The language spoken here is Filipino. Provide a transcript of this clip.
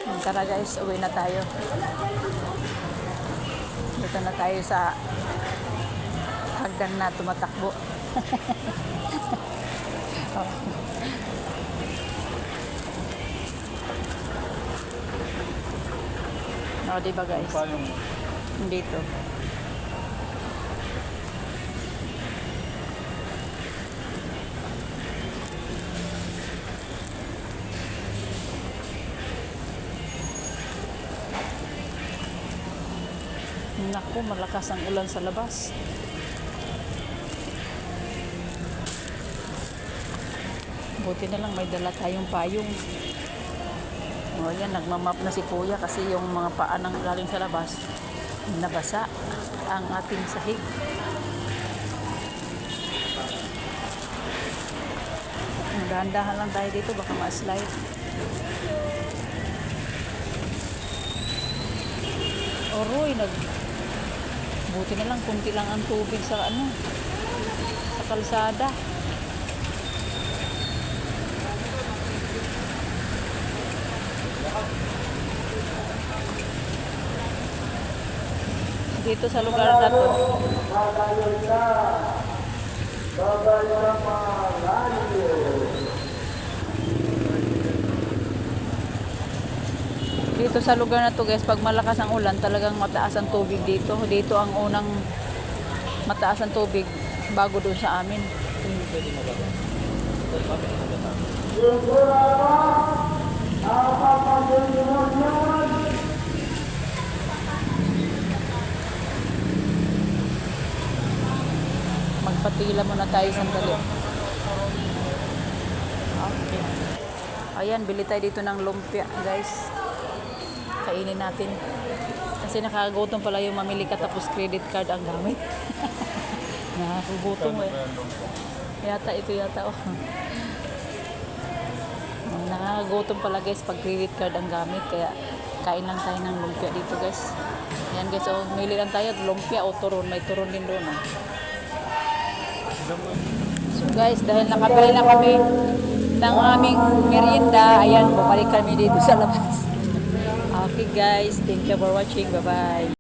Tara guys, uwi na tayo. Dito na tayo sa hagdan na tumatakbo. Oh. No, diba guys? Dito. Naku, malakas ang ulan sa labas. Buti na lang may dala tayong payong. O yan, nagmamap na si kuya kasi yung mga paa ng galing sa labas nabasa ang ating sahig. Dahan-dahan lang tayo dito, baka ma-slide. Oroy, buti na lang, kunti lang ang tubig sa sa kalsada. Dito sa lugar na to, dito sa lugar na to guys, pag malakas ang ulan, talagang mataas ang tubig dito. Dito ang unang mataas ang tubig bago doon sa amin. Magpatila muna tayo sandali. Okay. Ayan, bili tayo dito ng lumpia guys. Kainin natin. Kasi nakakagutom pala yung mamili ka tapos credit card ang gamit. Nakakagutom eh. Yata, ito yata oh. Nakakagutom pala guys pag credit card ang gamit. Kaya kain lang tayo ng lumpia dito guys. Ayan guys, oh, mili lang tayo lumpia o turon. May turon din doon oh. So guys, dahil nakabili na kami ng aming merienda, ayan, bumalik kami dito sa labas. Okay guys, thank you for watching. Bye-bye.